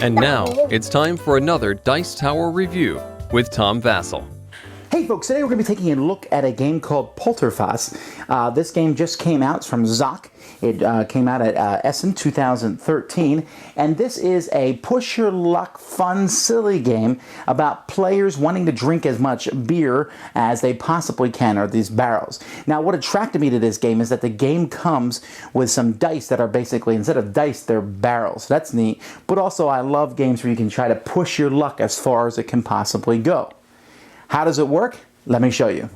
And now, it's time for another Dice Tower review with Tom Vasel. Hey folks, today we're going to be taking a look at a game called Polterfass. This game just came out. It's from Zoc. It came out at Essen 2013. And this is a push your luck, fun, silly game about players wanting to drink as much beer as they possibly can, or these barrels. Now, what attracted me to this game is that the game comes with some dice that are basically, instead of dice, they're barrels. That's neat. But also, I love games where you can try to push your luck as far as it can possibly go. How does it work? Let me show you.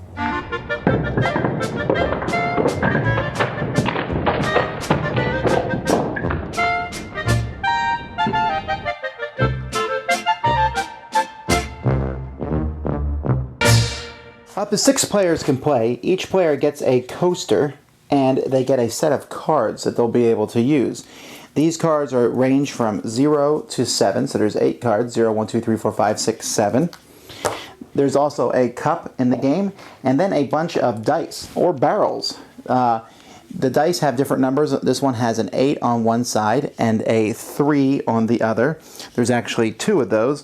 Up to 6 players can play. Each player gets a coaster and they get a set of cards that they'll be able to use. These cards range from 0 to 7, so there's 8 cards, 0, 1, 2, 3, 4, 5, 6, 7. There's also a cup in the game, and then a bunch of dice, or barrels. The dice have different numbers. This one has an 8 on one side and a 3 on the other. There's actually 2 of those.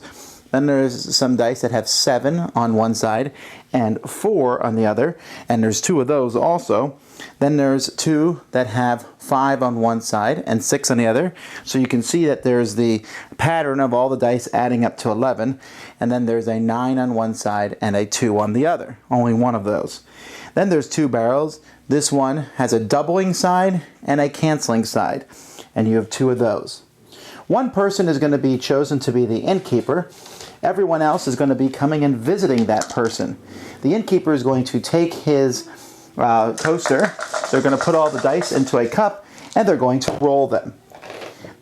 Then there's some dice that have 7 on one side and 4 on the other, and there's 2 of those also. Then there's 2 that have 5 on one side and 6 on the other. So you can see that there's the pattern of all the dice adding up to 11. And then there's a 9 on one side and a 2 on the other. Only one of those. Then there's 2 barrels. This one has a doubling side and a canceling side. And you have 2 of those. One person is going to be chosen to be the innkeeper. Everyone else is going to be coming and visiting that person. The innkeeper is going to take his coaster. They're going to put all the dice into a cup and they're going to roll them.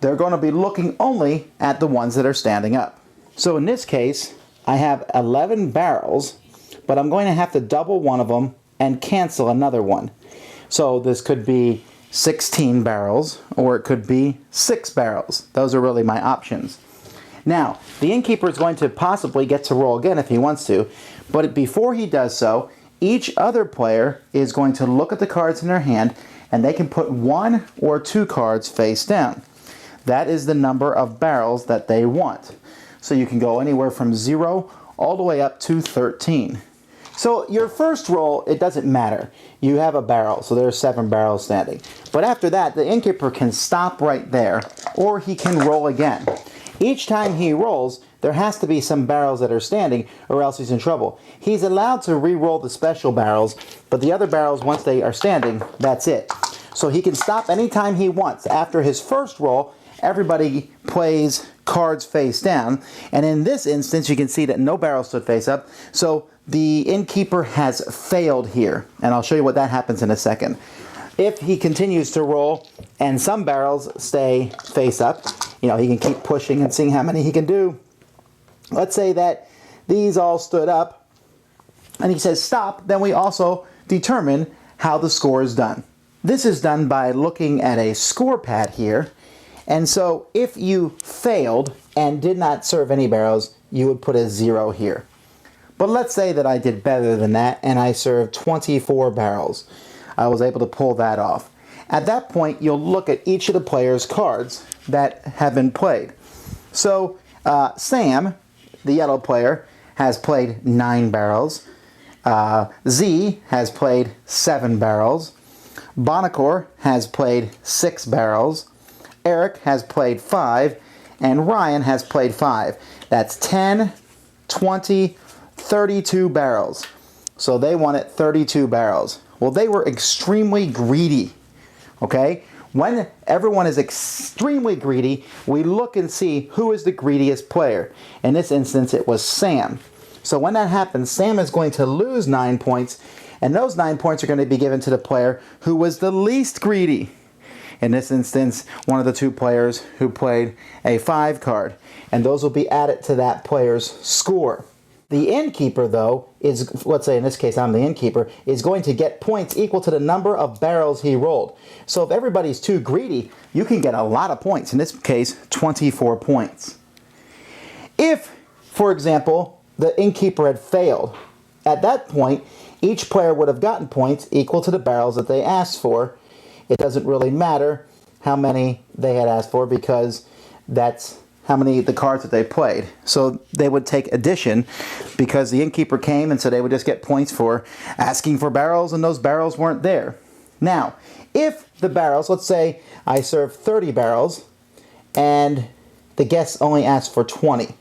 They're going to be looking only at the ones that are standing up. So in this case, I have 11 barrels, but I'm going to have to double one of them and cancel another one. So this could be 16 barrels, or it could be 6 barrels. Those are really my options. Now, the innkeeper is going to possibly get to roll again if he wants to, but before he does so, each other player is going to look at the cards in their hand, and they can put 1 or 2 cards face down. That is the number of barrels that they want. So you can go anywhere from 0 all the way up to 13. So your first roll, it doesn't matter. You have a barrel, so there are 7 barrels standing. But after that, the innkeeper can stop right there, or he can roll again. Each time he rolls, there has to be some barrels that are standing, or else he's in trouble. He's allowed to re-roll the special barrels, but the other barrels, once they are standing, that's it. So he can stop anytime he wants. After his first roll, everybody plays cards face down, and in this instance, you can see that no barrel stood face up, so the innkeeper has failed here, and I'll show you what that happens in a second. If he continues to roll and some barrels stay face up, he can keep pushing and seeing how many he can do. Let's say that these all stood up and he says stop, then we also determine how the score is done. This is done by looking at a score pad here, and so if you failed and did not serve any barrels, you would put a 0 here. But let's say that I did better than that and I served 24 barrels. I was able to pull that off. At that point, you'll look at each of the players' cards that have been played. So, Sam, the yellow player, has played 9 barrels. Z has played 7 barrels. Bonacor has played 6 barrels. Eric has played 5. And Ryan has played 5. That's 10, 20, 32 barrels. So they wanted 32 barrels. Well, they were extremely greedy, okay? When everyone is extremely greedy, we look and see who is the greediest player. In this instance, it was Sam. So when that happens, Sam is going to lose 9 points, and those 9 points are going to be given to the player who was the least greedy. In this instance, one of the 2 players who played a 5 card, and those will be added to that player's score. The innkeeper, though, is, let's say in this case I'm the innkeeper, is going to get points equal to the number of barrels he rolled. So if everybody's too greedy, you can get a lot of points. In this case, 24 points. If, for example, the innkeeper had failed, at that point, each player would have gotten points equal to the barrels that they asked for. It doesn't really matter how many they had asked for because that's how many the cards that they played. So they would take addition because the innkeeper came, and so they would just get points for asking for barrels, and those barrels weren't there. Now, if the barrels, let's say I serve 30 barrels and the guests only asked for 20.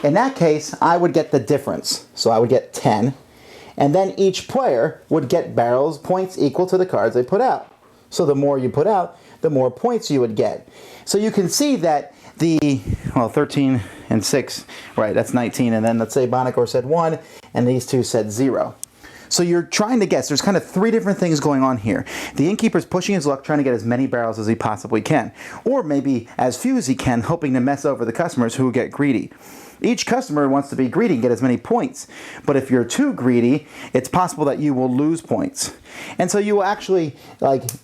In that case, I would get the difference. So I would get 10. And then each player would get barrels points equal to the cards they put out. So the more you put out, the more points you would get. So you can see that 13 and 6, right, that's 19. And then let's say Bonacor said 1, and these two said 0. So you're trying to guess. There's kind of 3 different things going on here. The innkeeper's pushing his luck, trying to get as many barrels as he possibly can. Or maybe as few as he can, hoping to mess over the customers who get greedy. Each customer wants to be greedy and get as many points. But if you're too greedy, it's possible that you will lose points. And so you will actually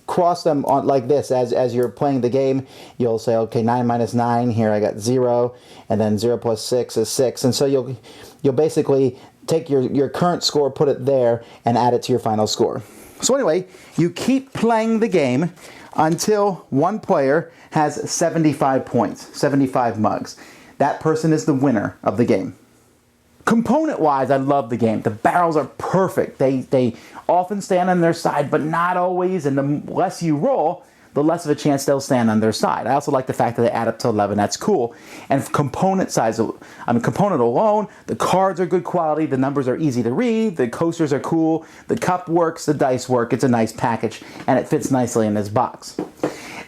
cross them on like this as you're playing the game. You'll say, okay, 9 minus 9, here I got 0, and then 0 plus 6 is 6. And so you'll basically take your current score, put it there, and add it to your final score. So anyway, you keep playing the game until one player has 75 points, 75 mugs. That person is the winner of the game. Component-wise, I love the game. The barrels are perfect. They often stand on their side, but not always, and the less you roll, the less of a chance they'll stand on their side. I also like the fact that they add up to 11. That's cool. And component size, component alone, the cards are good quality, the numbers are easy to read, the coasters are cool, the cup works, the dice work. It's a nice package, and it fits nicely in this box.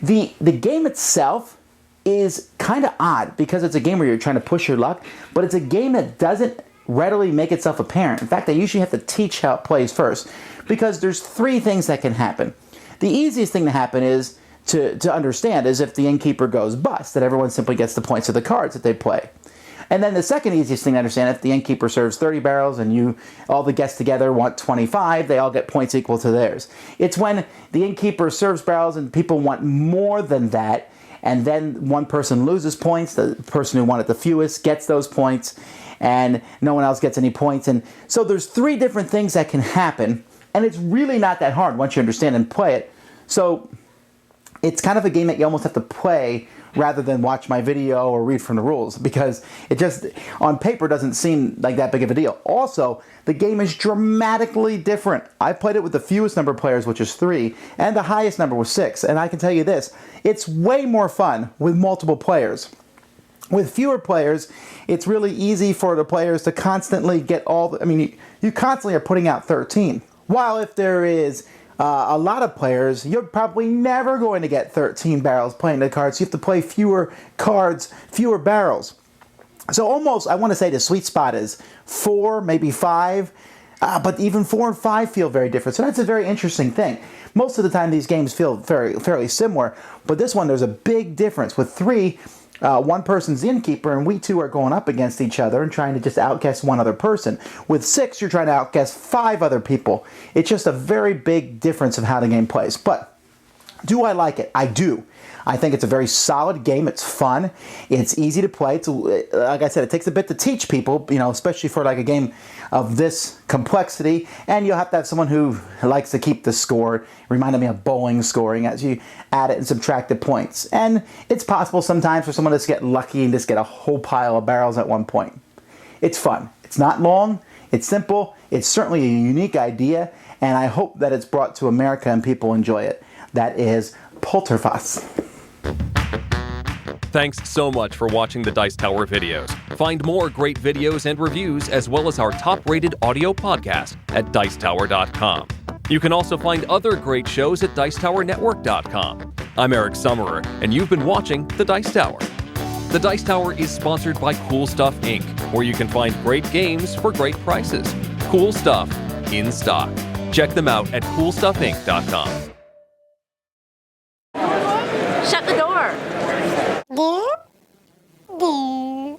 The game itself is kind of odd because it's a game where you're trying to push your luck, but it's a game that doesn't readily make itself apparent. In fact, I usually have to teach how it plays first because there's 3 things that can happen. The easiest thing to happen is to understand is if the innkeeper goes bust, that everyone simply gets the points of the cards that they play. And then the second easiest thing to understand, if the innkeeper serves 30 barrels and all the guests together want 25, they all get points equal to theirs. It's when the innkeeper serves barrels and people want more than that, and then one person loses points, the person who wanted the fewest gets those points, and no one else gets any points. And so there's 3 different things that can happen, and it's really not that hard once you understand and play it. So it's kind of a game that you almost have to play rather than watch my video or read from the rules, because it just, on paper, doesn't seem like that big of a deal. Also, the game is dramatically different. I played it with the fewest number of players, which is 3, and the highest number was 6. And I can tell you this, it's way more fun with multiple players. With fewer players, it's really easy for the players to constantly get you constantly are putting out 13. While if there is a lot of players, you're probably never going to get 13 barrels playing the cards. You have to play fewer cards, fewer barrels. So almost, I want to say the sweet spot is 4, maybe 5, but even 4 and 5 feel very different. So that's a very interesting thing. Most of the time these games feel fairly similar, but this one there's a big difference. With 3, one person's the innkeeper, and we 2 are going up against each other and trying to just outguess one other person. With 6, you're trying to outguess 5 other people. It's just a very big difference of how the game plays. But do I like it? I do. I think it's a very solid game. It's fun. It's easy to play. Like I said, it takes a bit to teach people, especially for like a game of this complexity. And you'll have to have someone who likes to keep the score. It reminded me of bowling scoring as you add it and subtract the points. And it's possible sometimes for someone to just get lucky and just get a whole pile of barrels at one point. It's fun. It's not long. It's simple. It's certainly a unique idea. And I hope that it's brought to America and people enjoy it. That is Polterfass. Thanks so much for watching the Dice Tower videos. Find more great videos and reviews, as well as our top-rated audio podcast at Dicetower.com. You can also find other great shows at Dicetowernetwork.com. I'm Eric Summerer, and you've been watching The Dice Tower. The Dice Tower is sponsored by Cool Stuff Inc., where you can find great games for great prices. Cool stuff in stock. Check them out at CoolStuffInc.com. Shut the door. There.